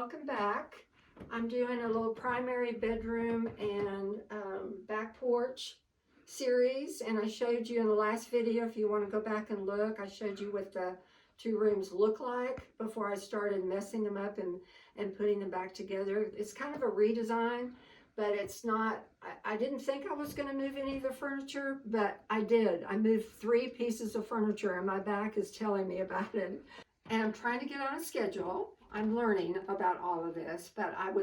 welcome back. I'm doing a little primary bedroom and back porch series, and I showed you in the last video, if you want to go back and look, I showed you what the two rooms look like before I started messing them up and putting them back together. It's kind of a redesign, but it's not, I didn't think I was going to move any of the furniture, but I did. I moved 3 pieces of furniture and my back is telling me about it. And I'm trying to get on a schedule. I'm learning about all of this, but I'm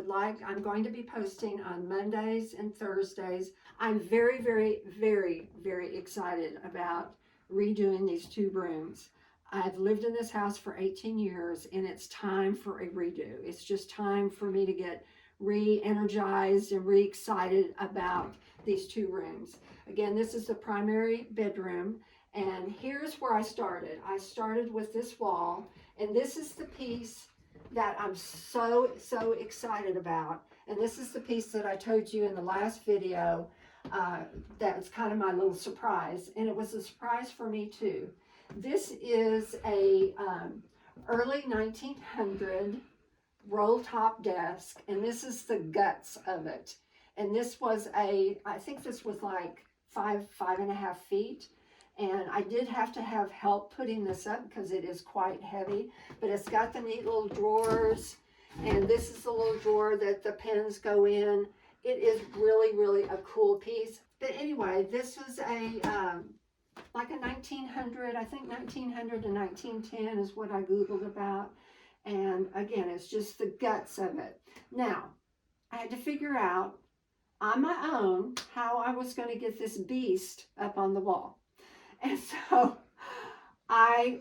going to be posting on Mondays and Thursdays. I'm very, very, very, very excited about redoing these 2 rooms. I've lived in this house for 18 years and it's time for a redo. It's just time for me to get re-energized and re-excited about these 2 rooms. Again, this is the primary bedroom. And here's where I started. I started with this wall, and this is the piece that I'm so excited about. And this is the piece that I told you in the last video that was kind of my little surprise. And it was a surprise for me too. This is a early 1900 roll top desk, and this is the guts of it. And this was I think this was like 5.5 feet. And I did have to have help putting this up because it is quite heavy, but it's got the neat little drawers, and this is the little drawer that the pens go in. It is really, really a cool piece. But anyway, this was like a 1900, I think 1900 to 1910 is what I Googled about. And again, it's just the guts of it. Now, I had to figure out on my own how I was going to get this beast up on the wall. And so I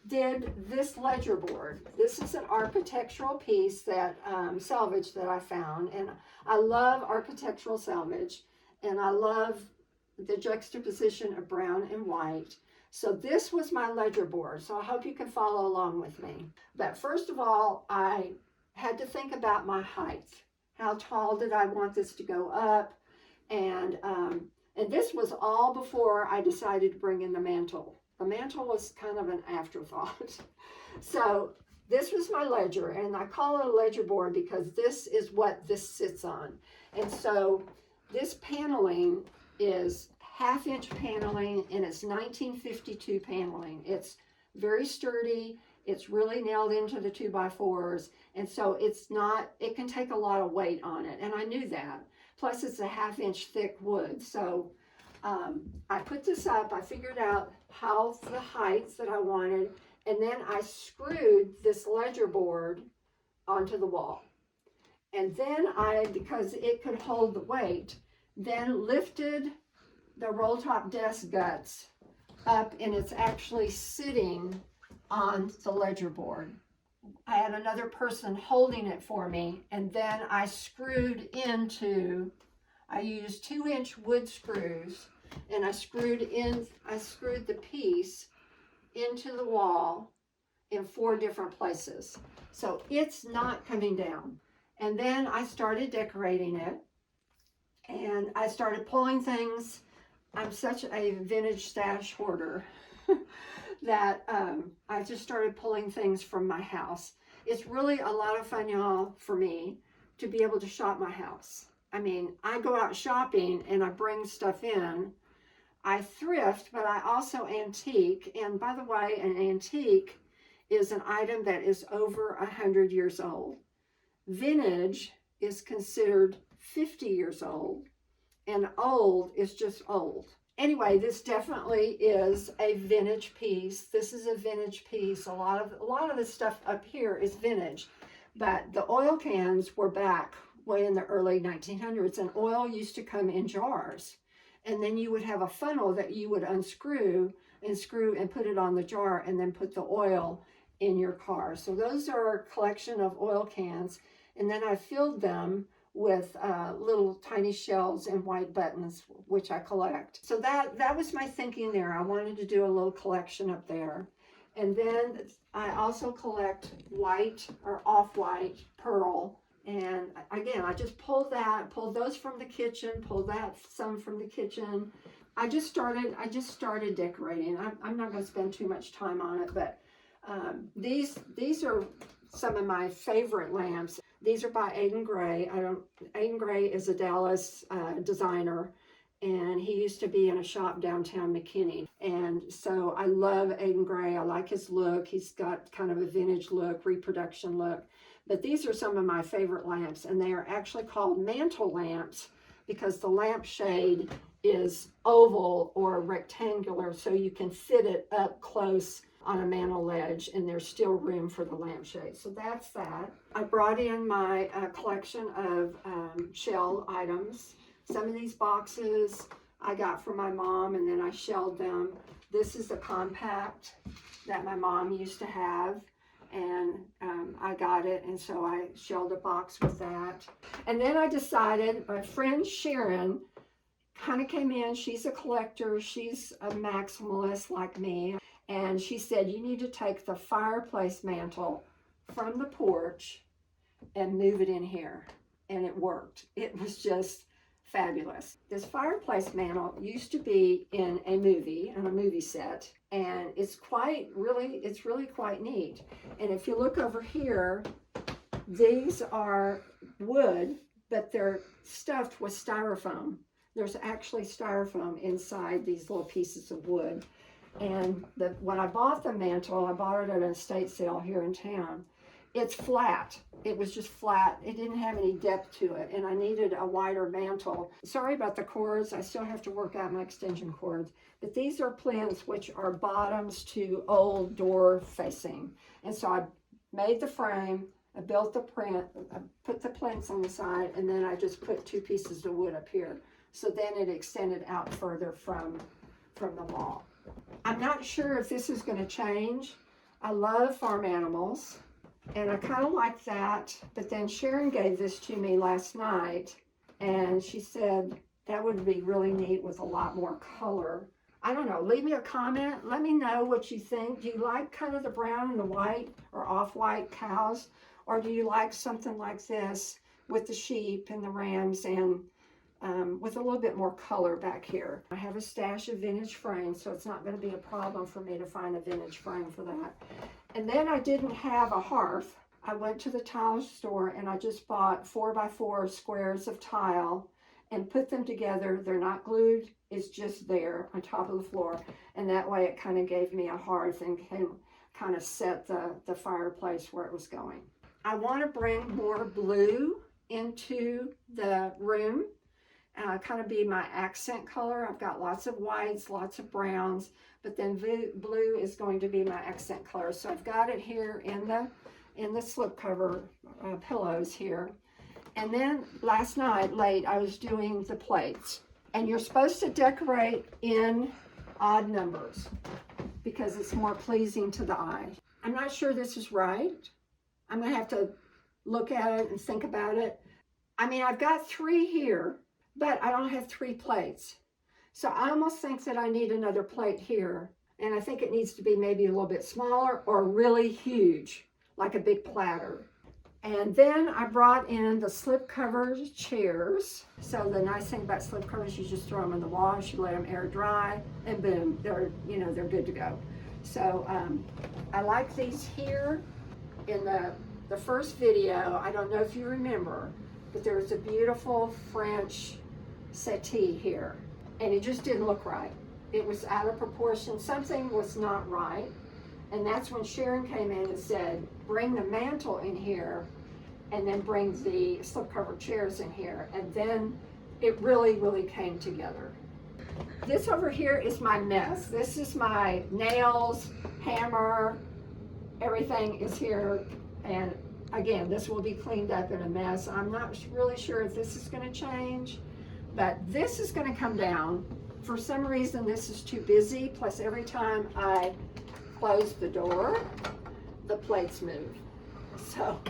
did this ledger board. This is an architectural piece that salvage that I found. And I love architectural salvage. And I love the juxtaposition of brown and white. So this was my ledger board. So I hope you can follow along with me. But first of all, I had to think about my height. How tall did I want this to go up? And this was all before I decided to bring in the mantle. The mantle was kind of an afterthought. So this was my ledger, and I call it a ledger board because this is what this sits on. And so this paneling is 1/2 inch paneling, and it's 1952 paneling. It's very sturdy. It's really nailed into the 2x4s. And so it can take a lot of weight on it. And I knew that. Plus it's a 1/2 inch thick wood. So I put this up, I figured out the heights that I wanted, and then I screwed this ledger board onto the wall. And then because it could hold the weight, then lifted the roll top desk guts up, and it's actually sitting on the ledger board. I had another person holding it for me, and then I used 2-inch wood screws, and I screwed the piece into the wall in 4 different places. So it's not coming down. And then I started decorating it, and I started pulling things. I'm such a vintage stash hoarder that I just started pulling things from my house. It's really a lot of fun, y'all, for me to be able to shop my house. I mean, I go out shopping and I bring stuff in. I thrift, but I also antique. And by the way, an antique is an item that is over 100 years old. Vintage is considered 50 years old, and old is just old. Anyway, this definitely is a vintage piece. This is a vintage piece. A lot of the stuff up here is vintage, but the oil cans were back way in the early 1900s, and oil used to come in jars, and then you would have a funnel that you would unscrew and screw and put it on the jar, and then put the oil in your car. So those are a collection of oil cans, and then I filled them with little tiny shells and white buttons, which I collect. So that was my thinking there. I wanted to do a little collection up there. And then I also collect white or off-white pearl. And again, I just pulled those from the kitchen, pulled some from the kitchen. I just started decorating. I'm not going to spend too much time on it, but these are some of my favorite lamps. These are by Aiden Gray. Aiden Gray is a Dallas designer, and he used to be in a shop downtown McKinney. And so I love Aiden Gray. I like his look. He's got kind of a vintage look, reproduction look. But these are some of my favorite lamps, and they are actually called mantle lamps because the lamp shade is oval or rectangular, so you can fit it up close on a mantle ledge, and there's still room for the lampshade. So that's that. I brought in my collection of shell items. Some of these boxes I got from my mom, and then I shelled them. This is the compact that my mom used to have, and I got it, and so I shelled a box with that. And then I decided, my friend Sharon kind of came in. She's a collector. She's a maximalist like me. And she said, you need to take the fireplace mantle from the porch and move it in here. And it worked. It was just fabulous. This fireplace mantle used to be in a movie set. And it's really quite neat. And if you look over here, these are wood, but they're stuffed with styrofoam. There's actually styrofoam inside these little pieces of wood. And when I bought the mantle, I bought it at an estate sale here in town. It's flat. It was just flat. It didn't have any depth to it, and I needed a wider mantle. Sorry about the cords. I still have to work out my extension cords. But these are plinths, which are bottoms to old door facing. And so I made the frame, I built the print, I put the plinths on the side, and then I just put 2 pieces of wood up here. So then it extended out further from the wall. I'm not sure if this is going to change. I love farm animals, and I kind of like that. But then Sharon gave this to me last night, and she said that would be really neat with a lot more color. I don't know. Leave me a comment. Let me know what you think. Do you like kind of the brown and the white or off-white cows? Or do you like something like this with the sheep and the rams and with a little bit more color back here? I have a stash of vintage frames, so it's not going to be a problem for me to find a vintage frame for that. And then I didn't have a hearth. I went to the tile store and I just bought 4x4 squares of tile and put them together. They're not glued. It's just there on top of the floor. And that way it kind of gave me a hearth and kind of set the fireplace where it was going. I want to bring more blue into the room. Kind of be my accent color. I've got lots of whites, lots of browns, but then blue is going to be my accent color. So I've got it here in the slipcover pillows here. And then last night, late, I was doing the plates. And you're supposed to decorate in odd numbers because it's more pleasing to the eye. I'm not sure this is right. I'm going to have to look at it and think about it. I mean, I've got 3 here, but I don't have 3 plates. So I almost think that I need another plate here. And I think it needs to be maybe a little bit smaller or really huge, like a big platter. And then I brought in the slipcover chairs. So the nice thing about slipcovers, you just throw them in the wash, you let them air dry, and boom, they're good to go. So I like these here. In the first video, I don't know if you remember, but there was a beautiful French settee here, and it just didn't look right. It was out of proportion. Something was not right. And that's when Sharon came in and said, bring the mantle in here and then bring the slipcover chairs in here. And then it really came together. This over here is my mess. This is my nails, hammer, everything is here. And again, this will be cleaned up in a mess. I'm not really sure if this is going to change, but this is going to come down. For some reason, this is too busy. Plus, every time I close the door, the plates move. So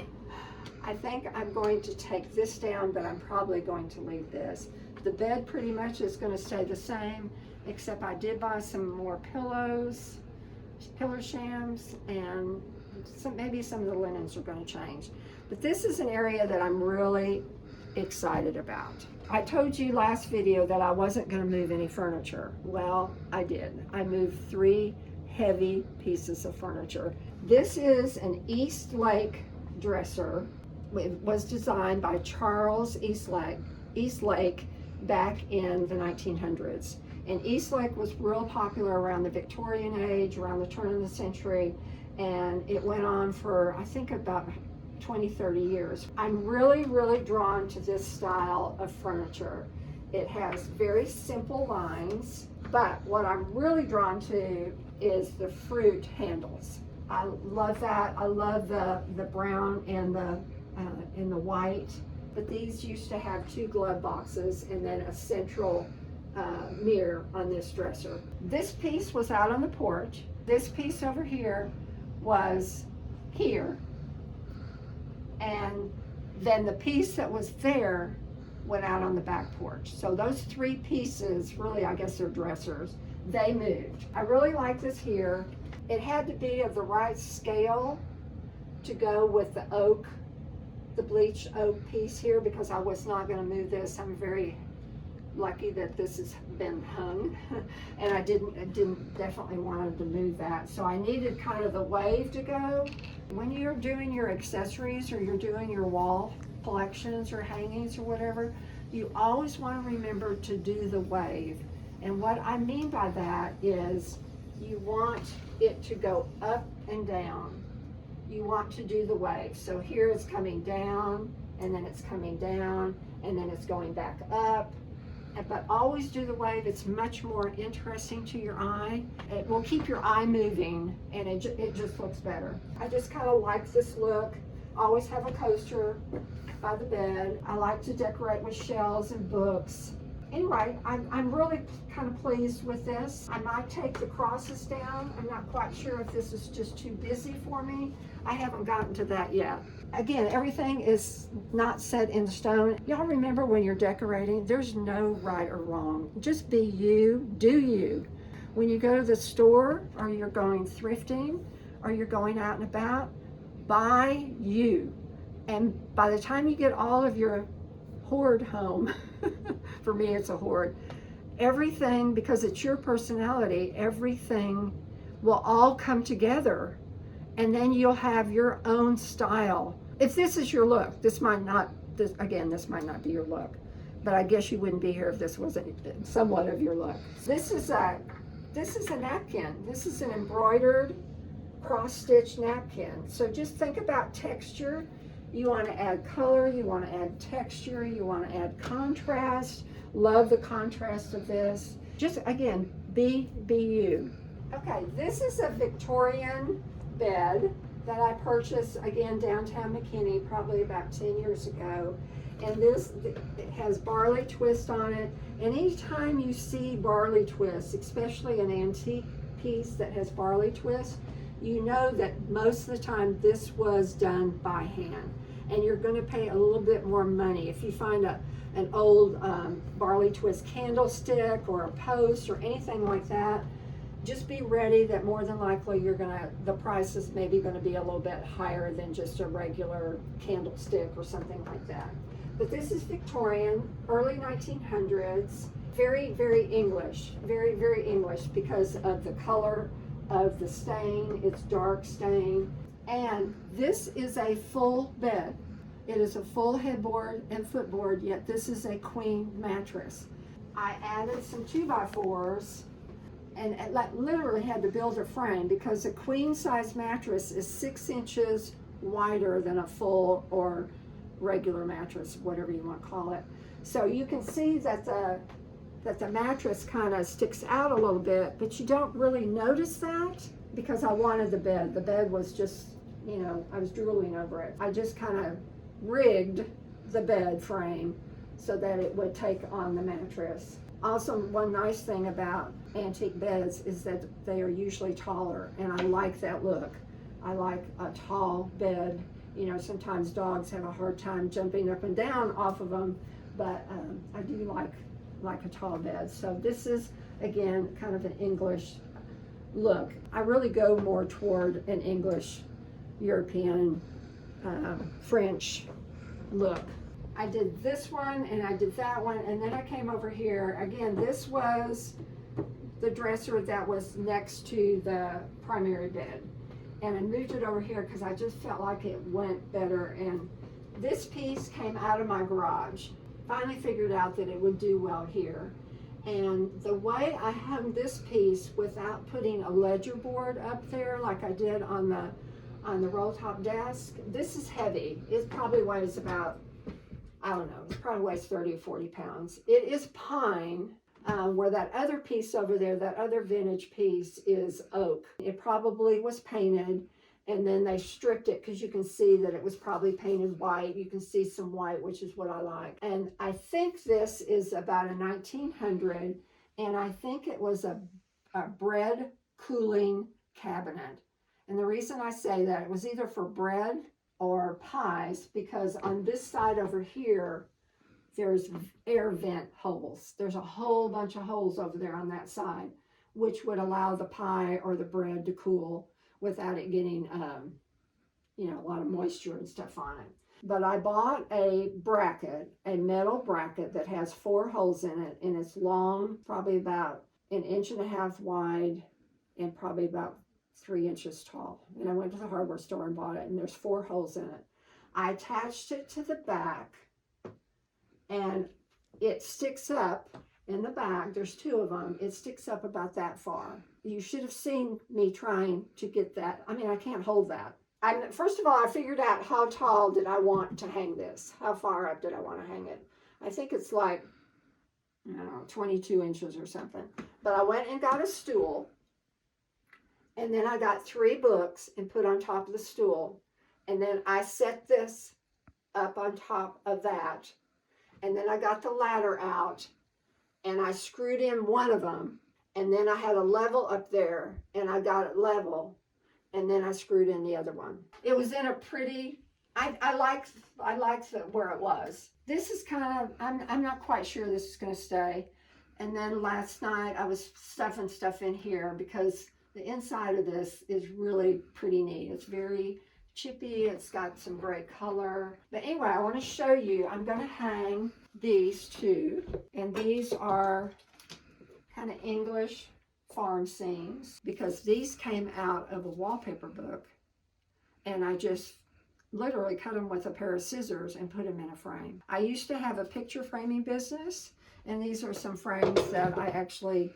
I think I'm going to take this down, but I'm probably going to leave this. The bed pretty much is going to stay the same, except I did buy some more pillows, pillow shams, and maybe some of the linens are going to change. But this is an area that I'm really excited about. I told you last video that I wasn't going to move any furniture. Well, I did. I moved 3 heavy pieces of furniture. This is an East Lake dresser. It was designed by Charles Eastlake back in the 1900s. And Eastlake was real popular around the Victorian age, around the turn of the century, and it went on for, I think, about 20, 30 years. I'm really, really drawn to this style of furniture. It has very simple lines, but what I'm really drawn to is the fruit handles. I love that. I love the brown and the white, but these used to have 2 glove boxes and then a central mirror on this dresser. This piece was out on the porch. This piece over here was here. And then the piece that was there went out on the back porch. So those 3 pieces, really, I guess they're dressers, they moved. I really like this here. It had to be of the right scale to go with the oak, the bleached oak piece here, because I was not going to move this. I'm very lucky that this has been hung, and I didn't definitely wanted to move that. So I needed kind of the wave to go. When you're doing your accessories or you're doing your wall collections or hangings or whatever, you always want to remember to do the wave. And what I mean by that is you want it to go up and down. You want to do the wave. So here it's coming down, and then it's coming down, and then it's going back up. But always do the wave. It's much more interesting to your eye. It will keep your eye moving, and it just looks better. I just kind of like this look. Always have a coaster by the bed. I like to decorate with shelves and books. Anyway, I'm really kind of pleased with this. I might take the crosses down. I'm not quite sure if this is just too busy for me. I haven't gotten to that yet. Again, everything is not set in stone. Y'all remember when you're decorating, there's no right or wrong. Just be you, do you. When you go to the store, or you're going thrifting, or you're going out and about, buy you. And by the time you get all of your hoard home, for me it's a hoard, everything, because it's your personality, everything will all come together, and then you'll have your own style. If this is your look, this might not be your look, but I guess you wouldn't be here if this wasn't somewhat of your look. This is a napkin. This is an embroidered cross-stitch napkin. So just think about texture. You want to add color, you want to add texture, you want to add contrast. Love the contrast of this. Just, again, be you. Okay, this is a Victorian bed that I purchased, again, downtown McKinney, probably about 10 years ago. And it has barley twist on it. And anytime you see barley twist, especially an antique piece that has barley twist, you know that most of the time this was done by hand. And you're going to pay a little bit more money. If you find an old barley twist candlestick or a post or anything like that, just be ready that more than likely the price is maybe going to be a little bit higher than just a regular candlestick or something like that. But this is Victorian, early 1900s, very, very English, very, very English because of the color of the stain. It's dark stain. And this is a full bed. It is a full headboard and footboard, yet this is a queen mattress. I added some 2x4s and literally had to build a frame because a queen size mattress is 6 inches wider than a full or regular mattress, whatever you want to call it. So you can see that the mattress kind of sticks out a little bit, but you don't really notice that because I wanted the bed. The bed was just, I was drooling over it. I just kind of rigged the bed frame so that it would take on the mattress. Also, one nice thing about antique beds is that they are usually taller, and I like that look. I like a tall bed. Sometimes dogs have a hard time jumping up and down off of them, but I do like a tall bed. So this is, again, kind of an English look. I really go more toward an English, European, French look. I did this one and I did that one, and then I came over here. Again, this was the dresser that was next to the primary bed. and I moved it over here because I just felt like it went better. And this piece came out of my garage. Finally figured out that it would do well here. And the way I hung this piece without putting a ledger board up there like I did on the roll top desk, this is heavy. It probably weighs about, I don't know, it probably weighs 30 or 40 pounds. It is pine, where that other piece over there, that other vintage piece, is oak. It probably was painted, and then they stripped it because you can see that it was probably painted white. You can see some white, which is what I like. And I think this is about a 1900, and I think it was a bread cooling cabinet. And the reason I say that, it was either for bread or pies, because on this side over here, there's air vent holes. There's a whole bunch of holes over there on that side, which would allow the pie or the bread to cool without it getting, you know, a lot of moisture and stuff on it. But I bought a bracket, a metal bracket that has 4 holes in it, and it's long, probably about 1.5 inches wide, and probably about 3 inches tall. And I went to the hardware store and bought it, and there's 4 holes in it. I attached it to the back, and it sticks up in the back. There's 2 of them. It sticks up about that far. You should have seen me trying to get that. I mean, I can't hold that. First of all, I figured out how tall did I want to hang this. How far up did I want to hang it? I think it's like, I don't know, 22 inches or something. But I went and got a stool, and then I got 3 books and put on top of the stool. And then I set this up on top of that. And then I got the ladder out, and I screwed in one of them. And then I had a level up there, and I got it level. And then I screwed in the other one. It was in a pretty, I liked where it was. This is kind of, I'm not quite sure this is going to stay. And then last night I was stuffing stuff in here because the inside of this is really pretty neat. It's very chippy. It's got some great color. But anyway, I want to show you. I'm going to hang these 2. And these are kind of English farm scenes, because these came out of a wallpaper book, and I just literally cut them with a pair of scissors and put them in a frame. I used to have a picture framing business, and these are some frames that I actually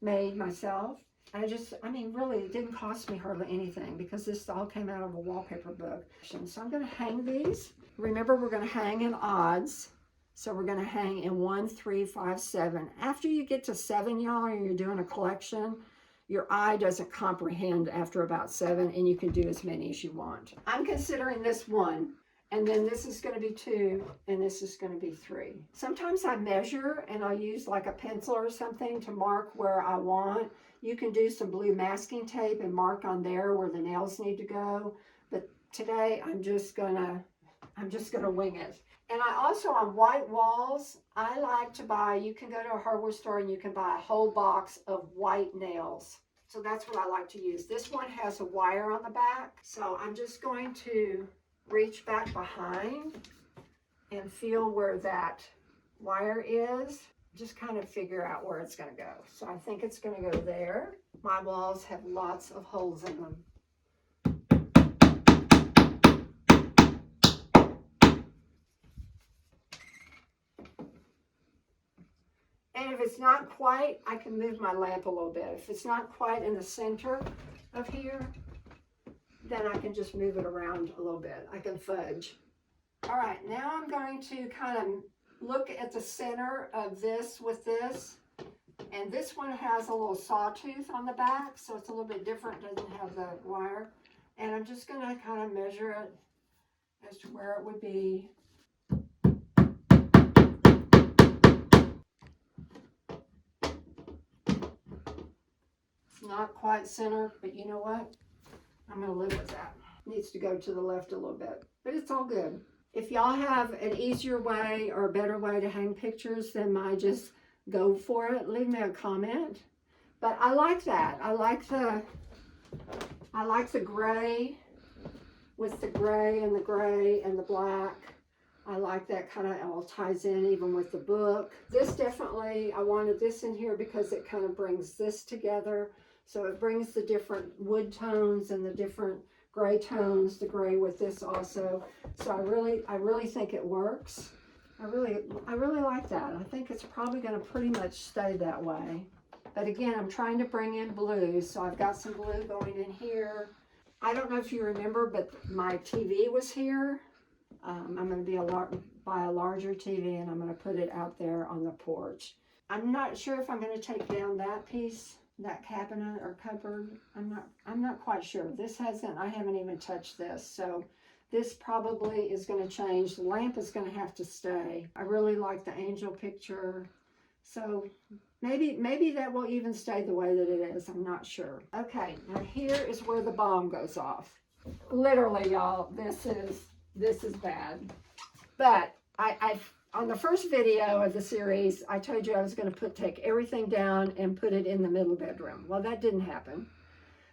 made myself. I mean, really, it didn't cost me hardly anything because this all came out of a wallpaper book. So I'm going to hang these. Remember, we're going to hang in odds. So we're going to hang in 1, 3, 5, 7. After you get to 7, y'all, and you're doing a collection, your eye doesn't comprehend after about 7, and you can do as many as you want. I'm considering this 1, and then this is going to be 2, and this is going to be 3. Sometimes I measure, and I'll use like a pencil or something to mark where I want. You can do some blue masking tape and mark on there where the nails need to go. But today I'm just gonna wing it. And I also, on white walls, I like to buy, you can go to a hardware store and you can buy a whole box of white nails. So that's what I like to use. This one has a wire on the back. So I'm just going to reach back behind and feel where that wire is. Just kind of figure out where it's going to go. So I think it's going to go there. My walls have lots of holes in them. And if it's not quite, I can move my lamp a little bit. If it's not quite in the center of here, then I can just move it around a little bit. I can fudge. All right, now I'm going to kind of look at the center of this with this. And this one has a little sawtooth on the back, so it's a little bit different. It doesn't have the wire. And I'm just going to kind of measure it as to where it would be. Not quite center, but you know what? I'm going to live with that. It needs to go to the left a little bit, but it's all good. If y'all have an easier way or a better way to hang pictures than mine, just go for it. Leave me a comment. But I like that. I like the gray with the gray and the black. I like that kind of all ties in even with the book. This definitely, I wanted this in here because it kind of brings this together. So it brings the different wood tones and the different gray tones, the gray with this also. So I really think it works. I really like that. I think it's probably going to pretty much stay that way. But again, I'm trying to bring in blue, so I've got some blue going in here. I don't know if you remember, but my TV was here. I'm going to buy a larger TV, and I'm going to put it out there on the porch. I'm not sure if I'm going to take down that piece, that cabinet or cupboard. I'm not quite sure. I haven't even touched this, so this probably is going to change. The lamp is going to have to stay. I really like the angel picture, so maybe that will even stay the way that it is. I'm not sure. Okay, now here is where the bomb goes off. Literally, y'all, this is bad. But on the first video of the series, I told you I was going to take everything down and put it in the middle bedroom. Well, that didn't happen,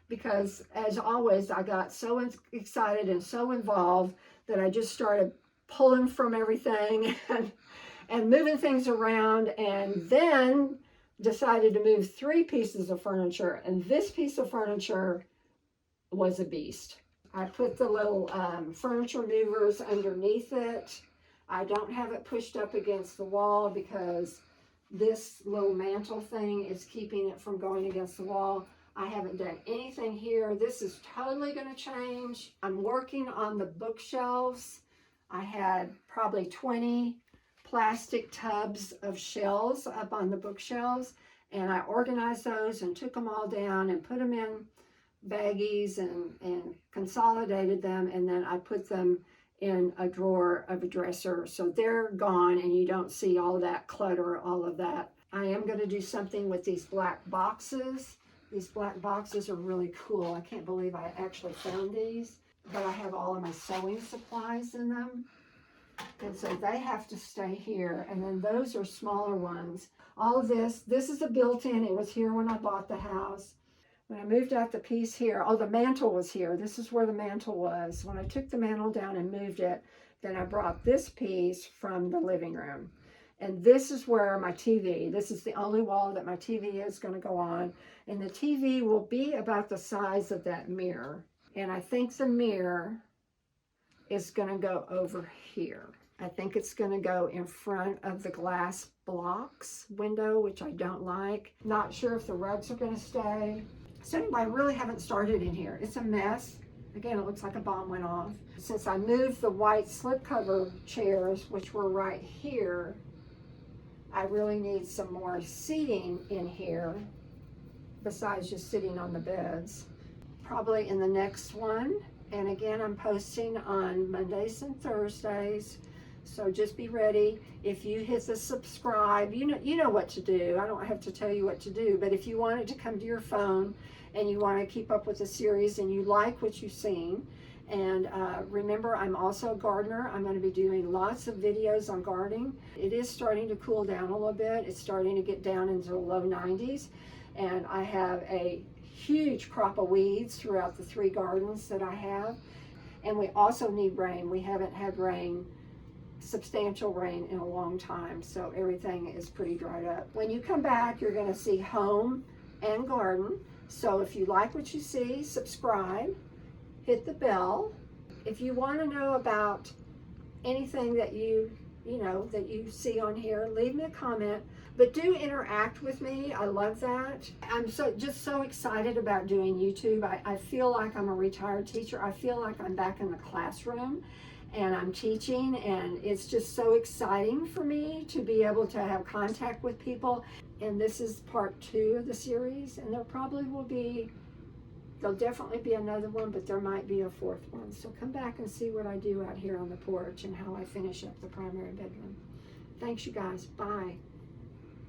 because as always, I got so excited and so involved that I just started pulling from everything and moving things around, and then decided to move 3 pieces of furniture, and this piece of furniture was a beast. I put the little furniture movers underneath it. I don't have it pushed up against the wall because this little mantle thing is keeping it from going against the wall. I haven't done anything here. This is totally going to change. I'm working on the bookshelves. I had probably 20 plastic tubs of shelves up on the bookshelves, and I organized those and took them all down and put them in baggies and consolidated them, and then I put them in a drawer of a dresser, so they're gone and you don't see all that clutter, all of that. I am going to do something with these black boxes. These black boxes are really cool. I can't believe I actually found these, but I have all of my sewing supplies in them. And so they have to stay here. And then those are smaller ones. All of this is a built-in. It was here when I bought the house. When I moved out the piece here, oh, the mantle was here. This is where the mantle was. When I took the mantle down and moved it, then I brought this piece from the living room. And this is where my TV, this is the only wall that my TV is going to go on. And the TV will be about the size of that mirror. And I think the mirror is going to go over here. I think it's going to go in front of the glass blocks window, which I don't like. Not sure if the rugs are going to stay. So anyway, I really haven't started in here. It's a mess. Again, it looks like a bomb went off. Since I moved the white slipcover chairs, which were right here, I really need some more seating in here besides just sitting on the beds. Probably in the next one. And again, I'm posting on Mondays and Thursdays, so just be ready. If you hit the subscribe, you know what to do. I don't have to tell you what to do, but if you want it to come to your phone and you want to keep up with the series and you like what you've seen, and remember, I'm also a gardener. I'm going to be doing lots of videos on gardening. It is starting to cool down a little bit. It's starting to get down into the low 90s, and I have a huge crop of weeds throughout the 3 gardens that I have. And we also need rain. We haven't had rain, substantial rain, in a long time, so everything is pretty dried up. When you come back, you're going to see home and garden. So if you like what you see, subscribe, hit the bell. If you want to know about anything that you see on here, leave me a comment. But do interact with me. I love that. I'm just so excited about doing YouTube. I feel like I'm a retired teacher. I feel like I'm back in the classroom and I'm teaching, and it's just so exciting for me to be able to have contact with people. And this is part 2 of the series, and there'll definitely be another one, but there might be a 4th one. So come back and see what I do out here on the porch and how I finish up the primary bedroom. Thanks, you guys. Bye.